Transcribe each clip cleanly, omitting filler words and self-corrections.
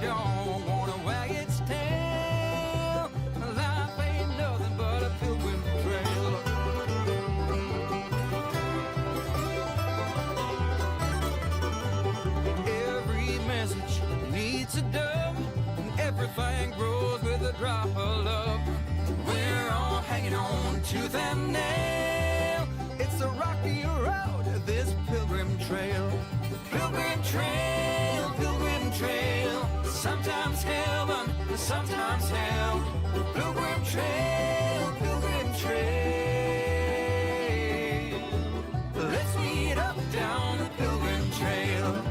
don't wanna wag its tail. Life ain't nothing but a pilgrim trail. Every message needs a dove, and everything grows with a drop of love. We're all hanging on tooth and nail. It's a rocky road, this pilgrim trail. Pilgrim trail, pilgrim trail. Sometimes heaven, sometimes hell. Pilgrim trail, pilgrim trail. Let's meet up down the pilgrim trail.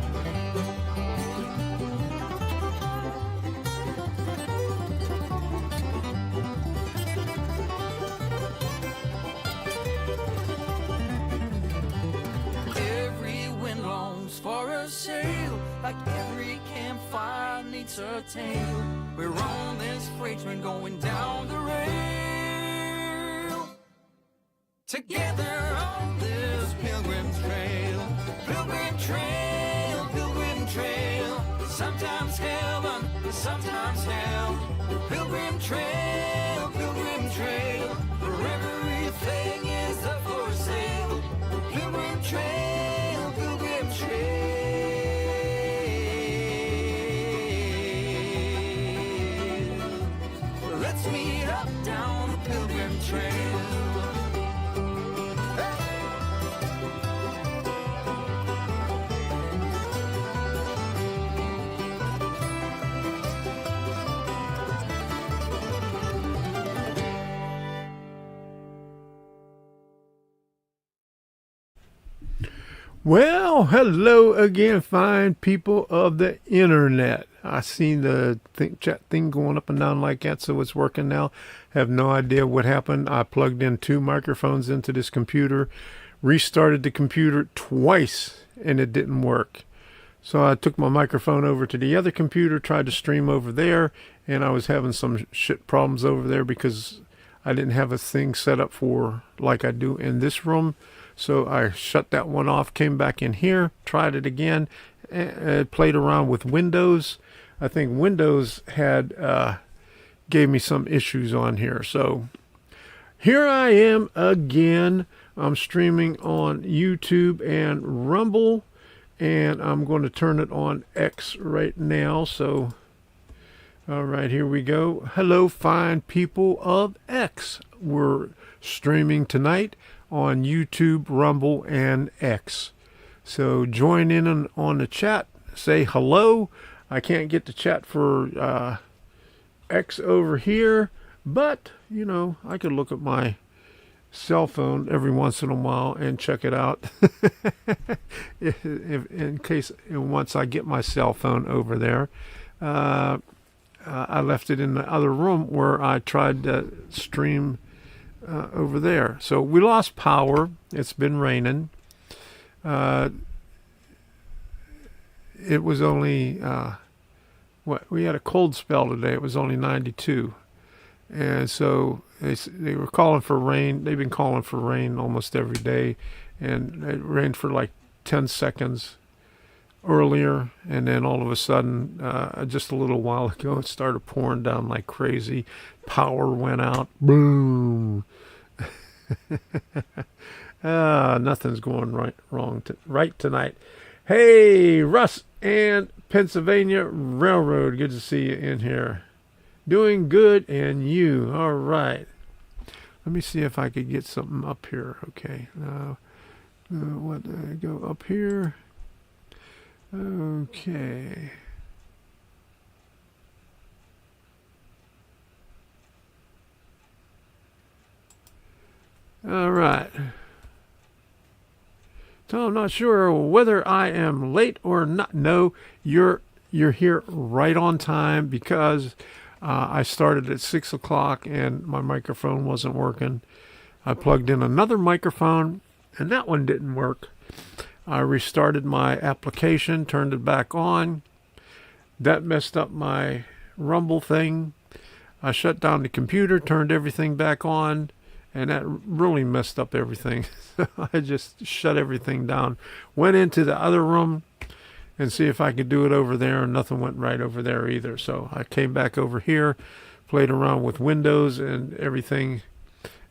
Every wind longs for a sail, like every campfire needs a tale. We're on this freight train going down the rail, together on this pilgrim trail. Pilgrim trail, pilgrim trail. Sometimes heaven, sometimes hell. Pilgrim trail, pilgrim trail. Where everything is up for sale. Pilgrim trail, pilgrim trail. Let's meet up down the pilgrim trail. Well, hello again, fine people of the internet. I seen the chat thing going up and down like that, so it's working now. Have no idea what happened. I plugged in 2 microphones into this computer, restarted the computer twice, and it didn't work. So I took my microphone over to the other computer, tried to stream over there, and I was having some shit problems over there because I didn't have a thing set up for like I do in this room. So I shut that one off, came back in here, tried it again, played around with Windows. I think Windows had gave me some issues on here. So here I am again. I'm streaming on YouTube and Rumble, and I'm going to turn it on X right now. So, all right, here we go. Hello, fine people of X. We're streaming tonight on YouTube, Rumble, and X. So join in on the chat. Say hello. I can't get the chat for X over here, but, you know, I could look at my cell phone every once in a while and check it out. if, in case, once I get my cell phone over there. I left it in the other room where I tried to stream over there. So we lost power. It's been raining. It was only we had a cold spell today. It was only 92, and so they were calling for rain. They've been calling for rain almost every day, and it rained for like 10 seconds earlier, and then all of a sudden, just a little while ago, it started pouring down like crazy. Power went out. Boom. Nothing's going right tonight. Hey, Russ and Pennsylvania Railroad. Good to see you in here. Doing good, and you. All right. Let me see if I could get something up here. Okay. Go up here. Okay. All right. So I'm not sure whether I am late or not. No, you're here right on time because I started at 6 o'clock and my microphone wasn't working. I plugged in another microphone and that one didn't work. I restarted my application, turned it back on. That messed up my Rumble thing. I shut down the computer, turned everything back on, and that really messed up everything. So I just shut everything down. Went into the other room, and see if I could do it over there, and nothing went right over there either. So I came back over here, played around with Windows, and everything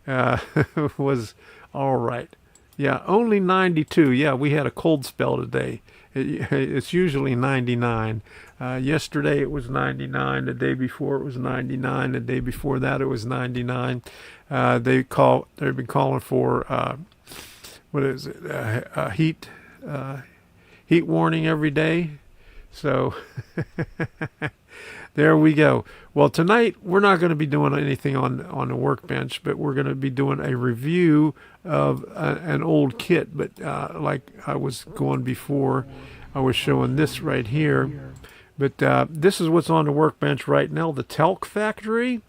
was all right. Yeah, only 92. Yeah, we had a cold spell today. It's usually 99. Yesterday it was 99. The day before it was 99. The day before that it was 99. They've been calling for what is it? Heat warning every day. So there we go. Well, tonight we're not going to be doing anything on the workbench, but we're going to be doing a review of an old kit. But like I was going before, I was showing this right here. But this is what's on the workbench right now, the Talc Factory.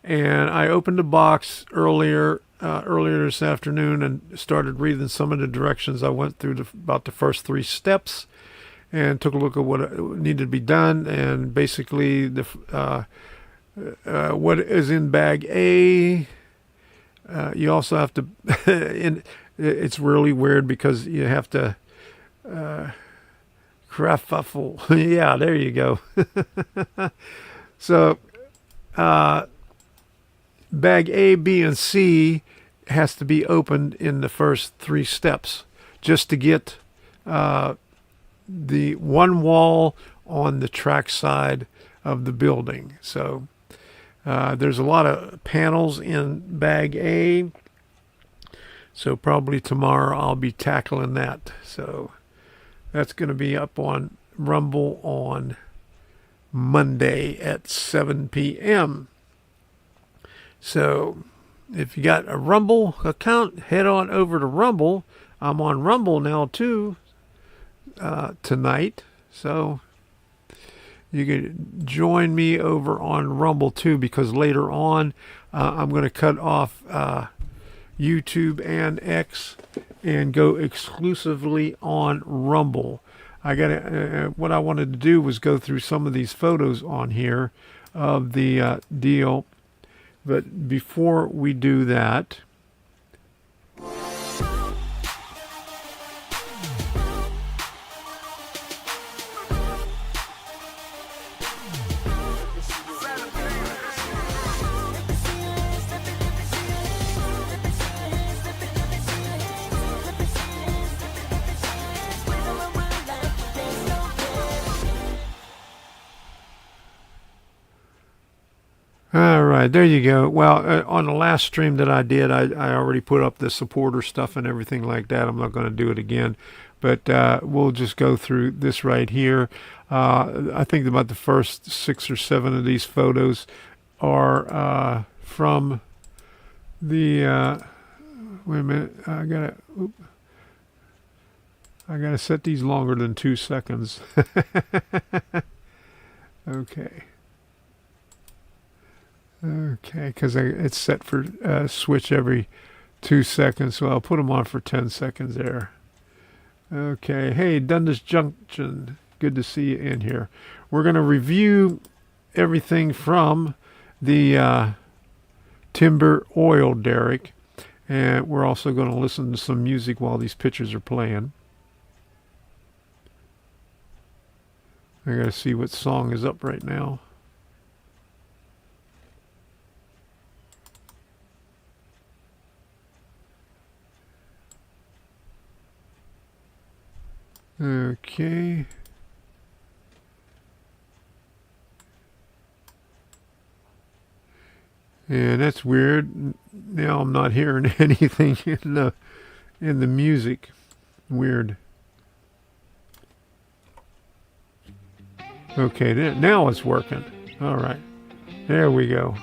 And I opened the box earlier this afternoon and started reading some of the directions. I went through about the first 3 steps and took a look at what needed to be done. And basically, what is in bag A, you also have to, it's really weird because you have to, crafuffle. Yeah, there you go. So, bag A, B, and C has to be opened in the first 3 steps just to get the one wall on the track side of the building. So there's a lot of panels in bag A. So probably tomorrow I'll be tackling that. So that's going to be up on Rumble on Monday at 7 p.m. So if you got a Rumble account, head on over to Rumble. I'm on Rumble now too tonight. So you can join me over on Rumble too, because later on I'm going to cut off YouTube and X and go exclusively on Rumble. What I wanted to do was go through some of these photos on here of the deal. But before we do that, all right, there you go. Well, on the last stream that I did, I already put up the supporter stuff and everything like that. I'm not going to do it again, but we'll just go through this right here. I think about the first 6 or 7 of these photos are from the. Wait a minute, I gotta set these longer than 2 seconds. Okay. Okay, because it's set for switch every 2 seconds, so I'll put them on for 10 seconds there. Okay, hey, Dundas Junction, good to see you in here. We're going to review everything from the Timber Oil Derrick, and we're also going to listen to some music while these pictures are playing. I got to see what song is up right now. Okay. And that's weird. Now I'm not hearing anything in the music. Weird. Okay, now it's working. All right. There we go.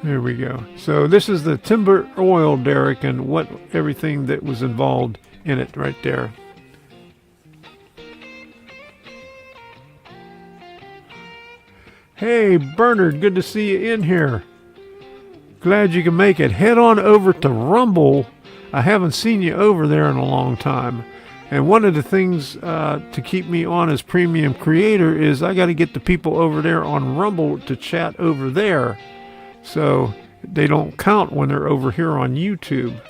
There we go. So this is the Timber Oil Derrick and everything that was involved in it right there. Hey, Bernard, good to see you in here. Glad you can make it. Head on over to Rumble. I haven't seen you over there in a long time. And one of the things to keep me on as premium creator is I got to get the people over there on Rumble to chat over there, so they don't count when they're over here on YouTube.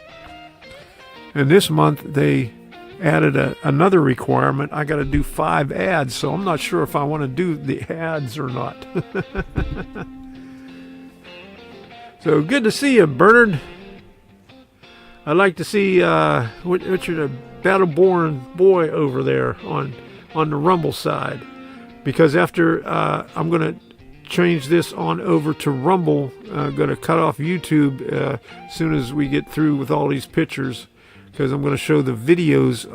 And this month they added another requirement. I got to do 5 ads, so I'm not sure if I want to do the ads or not. So good to see you, Bernard. I'd like to see Richard, a battle-born boy over there on the Rumble side, because after I'm going to change this on over to Rumble. Going to cut off YouTube as soon as we get through with all these pictures, because I'm going to show the videos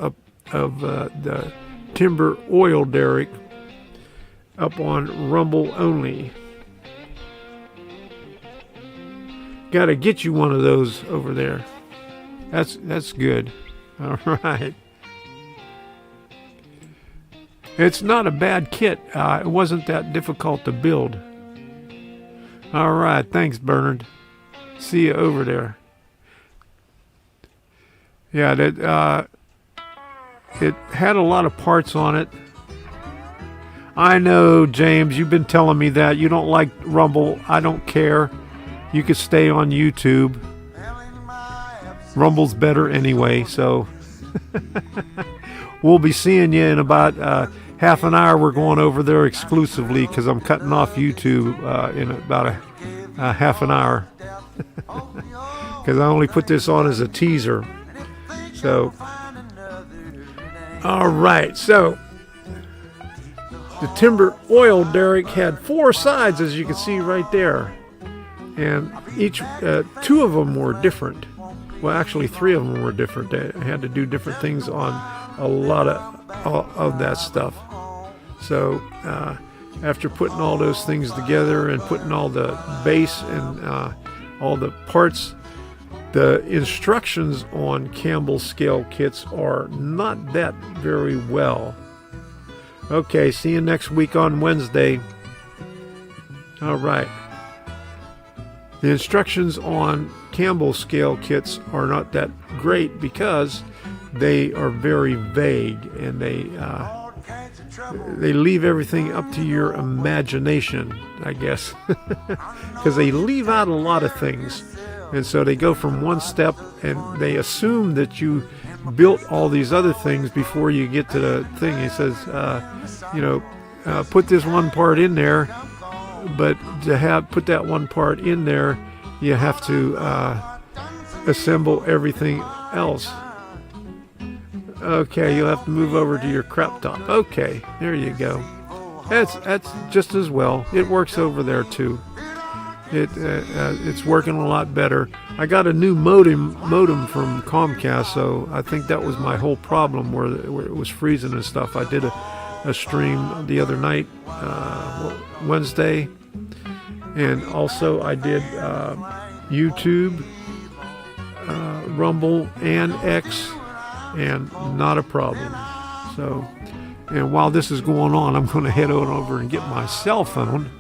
of the Timber Oil Derrick up on Rumble only. Got to get you one of those over there. That's good. All right. It's not a bad kit. It wasn't that difficult to build. All right. Thanks, Bernard. See you over there. Yeah, that it had a lot of parts on it. I know, James. You've been telling me that you don't like Rumble. I don't care. You could stay on YouTube. Rumble's better anyway, so we'll be seeing you in about half an hour. We're going over there exclusively because I'm cutting off YouTube in about a half an hour because I only put this on as a teaser. So, all right. So, the Timber Oil Derrick had 4 sides, as you can see right there, and each 2 of them were different. Well, actually, 3 of them were different. They had to do different things on a lot of that stuff. So after putting all those things together and putting all the base and all the parts, the instructions on Campbell Scale kits are not that very well. Okay, see you next week on Wednesday. All right. The instructions on Campbell Scale kits are not that great because they are very vague, and they leave everything up to your imagination, I guess, because they leave out a lot of things. And so they go from one step and they assume that you built all these other things before you get to the thing. He says, put this one part in there, but to put that one part in there, you have to assemble everything else. Okay, you'll have to move over to your crop top. Okay, there you go. That's just as well. It works over there too. It's working a lot better. I got a new modem from Comcast, so I think that was my whole problem where it was freezing and stuff. I did a stream the other night, Wednesday, and also I did YouTube, Rumble, and X, and not a problem. So, and while this is going on, I'm going to head on over and get my cell phone.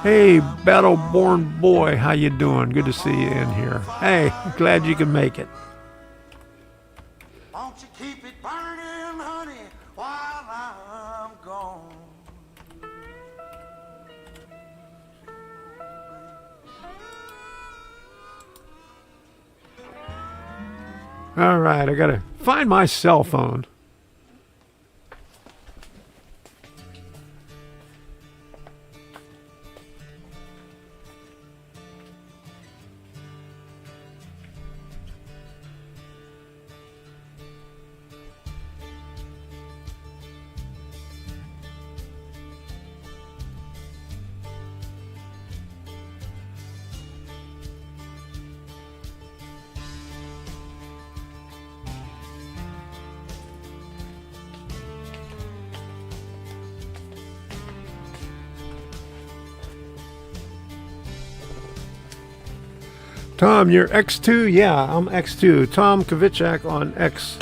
Hey, Battle-Born Boy, how you doing? Good to see you in here. Hey, glad you can make it. Won't you keep it burning, honey, while I'm gone? All right, I got to find my cell phone. Tom, you're X2? Yeah, I'm X2. Tom Kovichak on X.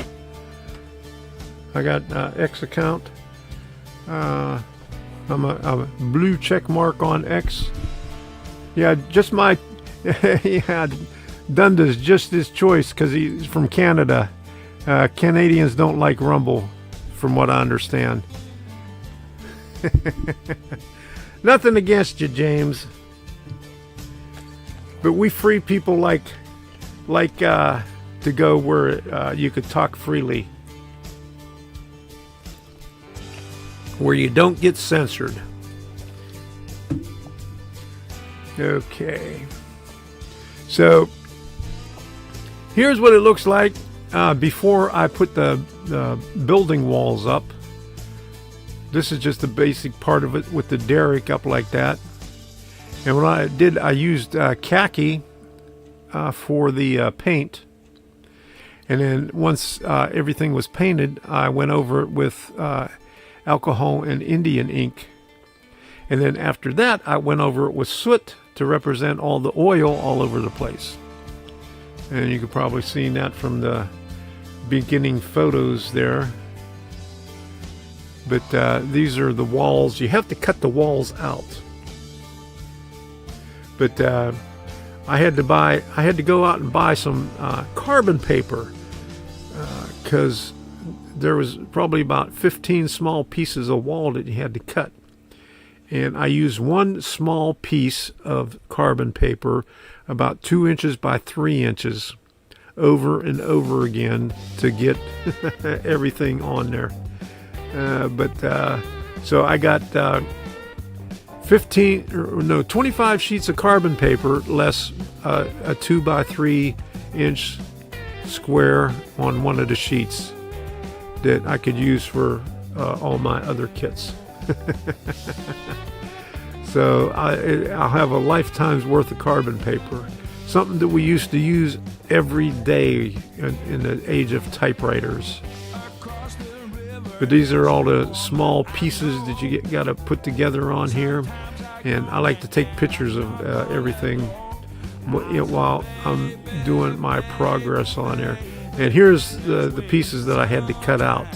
I got X account. I'm a blue check mark on X. Yeah, just my... yeah, Dunda's just his choice because he's from Canada. Canadians don't like Rumble, from what I understand. Nothing against you, James. But we free people like to go where you could talk freely, where you don't get censored. Okay, so here's what it looks like before I put the building walls up. This is just the basic part of it with the derrick up like that. And what I did, I used khaki for the paint. And then once everything was painted, I went over it with alcohol and Indian ink. And then after that, I went over it with soot to represent all the oil all over the place. And you could probably see that from the beginning photos there. But these are the walls. You have to cut the walls out. But I had to go out and buy some carbon paper because there was probably about 15 small pieces of wall that you had to cut. And I used one small piece of carbon paper, about 2 inches by 3 inches, over and over again to get everything on there. So I got 25 sheets of carbon paper, less a 2 by 3 inch square on one of the sheets that I could use for all my other kits. So I'll have a lifetime's worth of carbon paper, something that we used to use every day in the age of typewriters. But these are all the small pieces that you got to put together on here, and I like to take pictures of everything while I'm doing my progress on there. And here's the pieces that I had to cut out.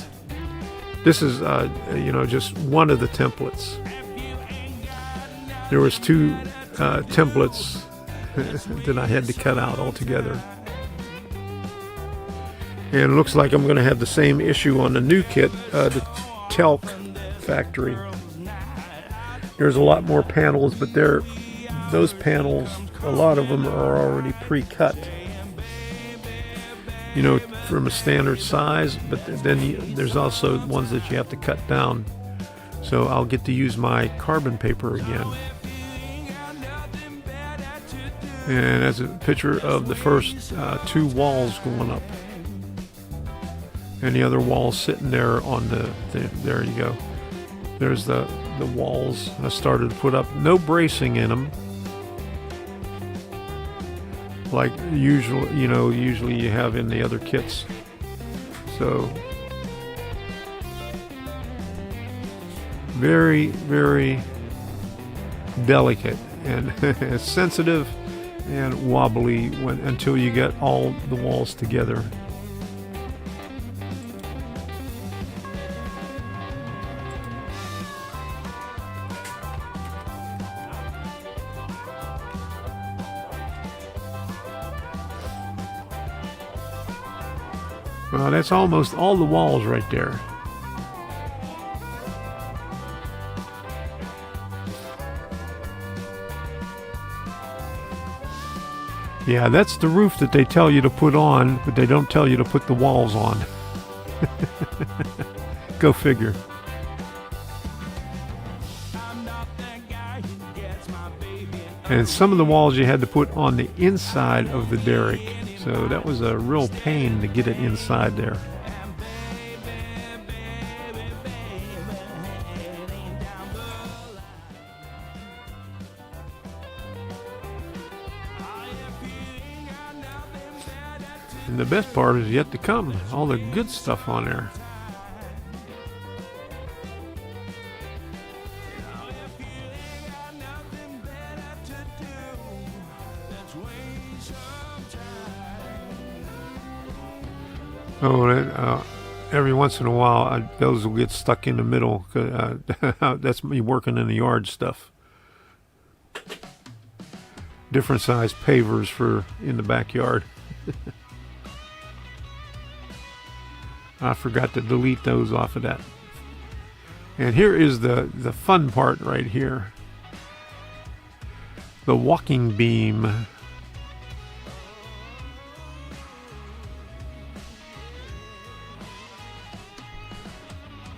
This is just one of the templates. There was 2 templates that I had to cut out altogether. And it looks like I'm going to have the same issue on the new kit, the Telk factory. There's a lot more panels, but those panels, a lot of them are already pre-cut. From a standard size, but then there's also ones that you have to cut down. So I'll get to use my carbon paper again. And that's a picture of the first 2 walls going up. And the other walls sitting there on there you go. There's the walls I started to put up. No bracing in them. Like usually you have in the other kits. So very, very delicate and sensitive and wobbly until you get all the walls together. Well, that's almost all the walls right there. Yeah, that's the roof that they tell you to put on, but they don't tell you to put the walls on. Go figure. And some of the walls you had to put on the inside of the derrick. So that was a real pain to get it inside there. And the best part is yet to come. All the good stuff on there. Oh, every once in a while, those will get stuck in the middle. That's me working in the yard stuff. Different size pavers for in the backyard. I forgot to delete those off of that. And here is the fun part right here. The walking beam.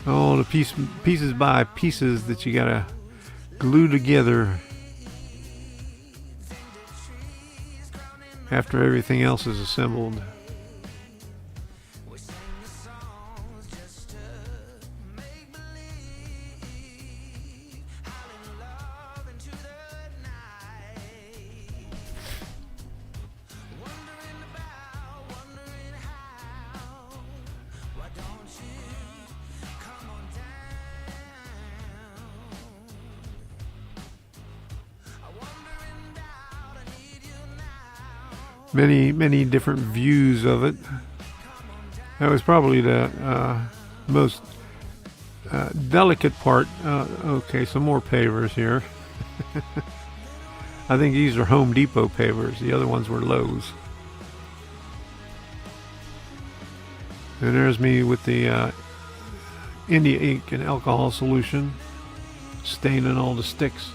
all the pieces by pieces that you gotta glue together after everything else is assembled. Many different views of it. That was probably the most delicate part. Okay, some more pavers here. I think these are Home Depot pavers. The other ones were Lowe's. And there's me with the India ink and alcohol solution, staining all the sticks.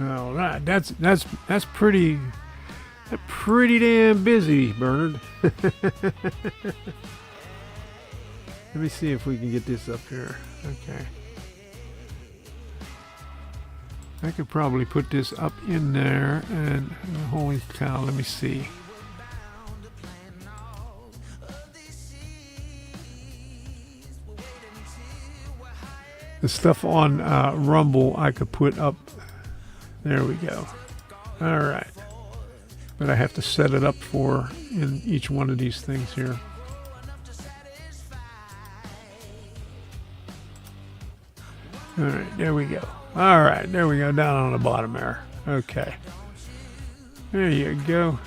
All right, that's pretty damn busy, Bernard. Let me see if we can get this up here. Okay. I could probably put this up in there, and holy cow, let me see. The stuff on Rumble I could put up. There we go. All right. But I have to set it up for in each one of these things here. All right, there we go. All right, there we go, down on the bottom there. Okay. There you go.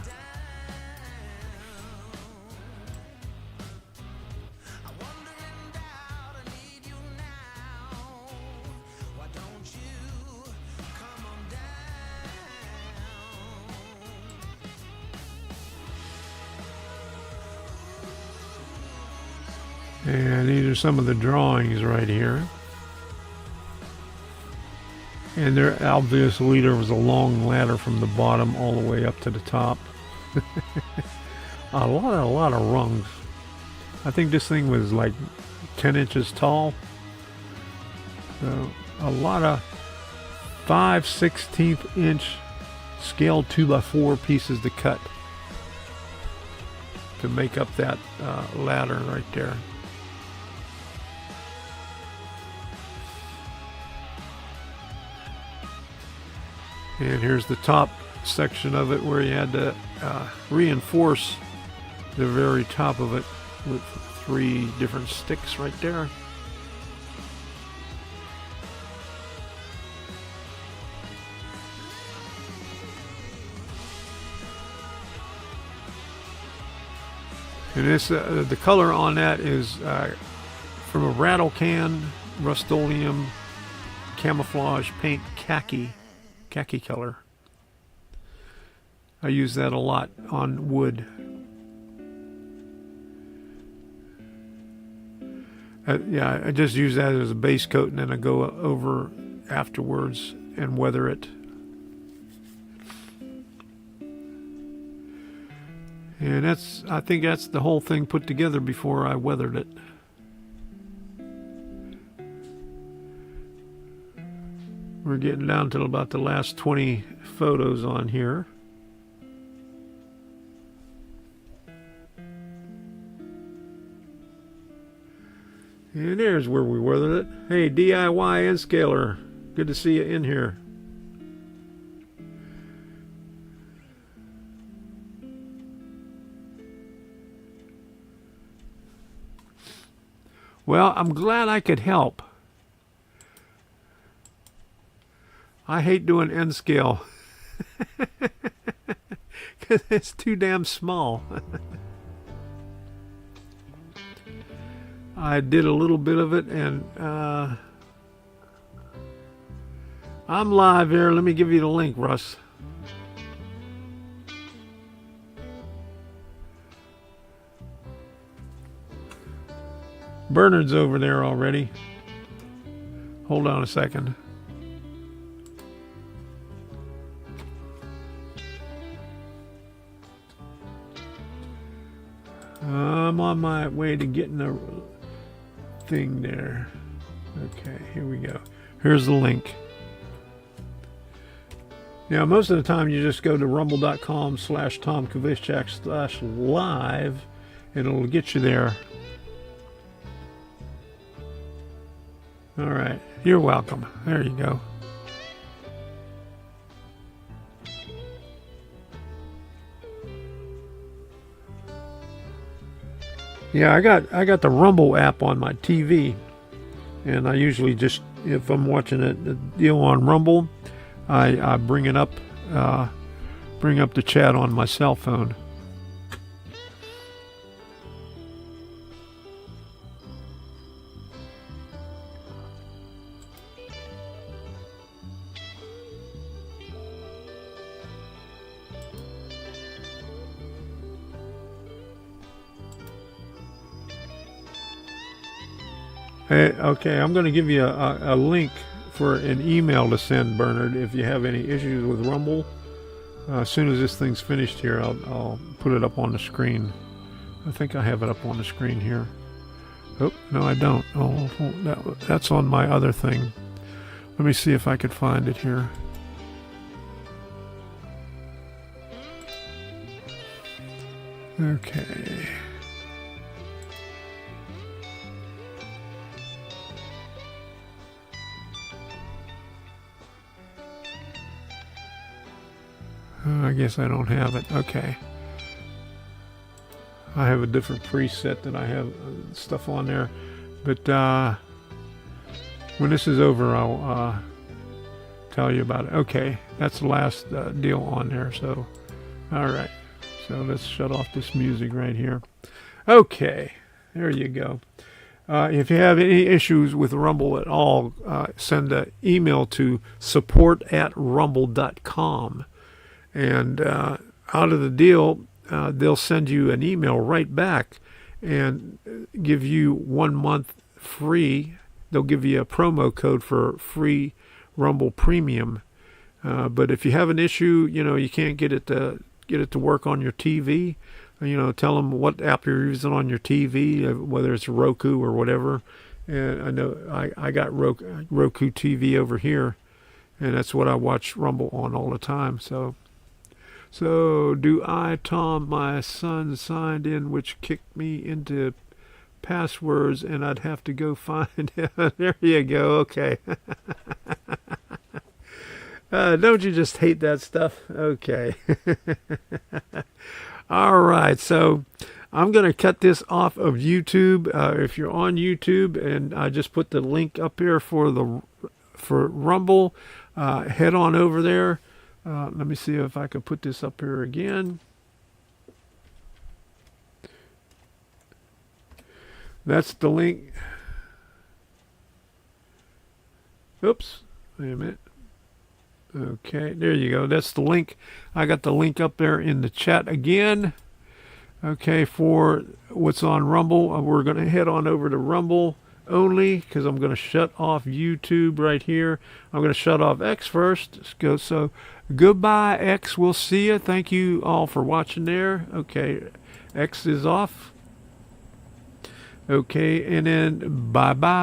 And these are some of the drawings right here. And there, obviously, there was a long ladder from the bottom all the way up to the top. a lot of rungs. I think this thing was like 10 inches tall. So a lot of 5/16 inch scaled 2x4 pieces to cut to make up that ladder right there. And here's the top section of it where you had to reinforce the very top of it with 3 different sticks right there. And this, the color on that is from a rattle can, Rust-Oleum camouflage paint khaki color. I use that a lot on wood. Yeah, I just use that as a base coat, and then I go over afterwards and weather it. And I think that's the whole thing put together before I weathered it. We're getting down to about the last 20 photos on here. And there's where we weathered it. Hey, DIY and Scaler, good to see you in here. Well, I'm glad I could help. I hate doing N scale because it's too damn small. I did a little bit of it, and I'm live here. Let me give you the link, Russ. Bernard's over there already. Hold on a second. I'm on my way to getting the thing there. Okay, here we go. Here's the link. Now, most of the time you just go to rumble.com/TomKvishak/live and it'll get you there. All right, you're welcome. There you go. Yeah, I got the Rumble app on my TV, and I usually just, if I'm watching a deal on Rumble, I bring it up, bring up the chat on my cell phone. Hey, okay, I'm going to give you a link for an email to send, Bernard, if you have any issues with Rumble. As soon as this thing's finished here, I'll put it up on the screen. I think I have it up on the screen here. Oh, no, I don't. Oh, that's on my other thing. Let me see if I could find it here. Okay. I guess I don't have it. Okay. I have a different preset that I have stuff on there. But when this is over, I'll tell you about it. Okay, that's the last deal on there. So, all right. So let's shut off this music right here. Okay, there you go. If you have any issues with Rumble at all, send an email to support@rumble.com. And out of the deal, they'll send you an email right back and give you 1 month free. They'll give you a promo code for free Rumble Premium. But if you have an issue, you can't get it to work on your TV, tell them what app you're using on your TV, whether it's Roku or whatever. And I know I got Roku TV over here, and that's what I watch Rumble on all the time. So do I, Tom, my son, signed in, which kicked me into passwords, and I'd have to go find it. There you go. Okay. Don't you just hate that stuff? Okay. All right. So I'm going to cut this off of YouTube. If you're on YouTube, and I just put the link up here for Rumble, head on over there. Let me see if I can put this up here again. That's the link. Oops. Wait a minute. Okay, there you go. That's the link. I got the link up there in the chat again. Okay, for what's on Rumble. We're going to head on over to Rumble only, because I'm going to shut off YouTube right here. I'm going to shut off X first. So goodbye, X. We'll see you. Thank you all for watching there. Okay, X is off. Okay, and then bye-bye.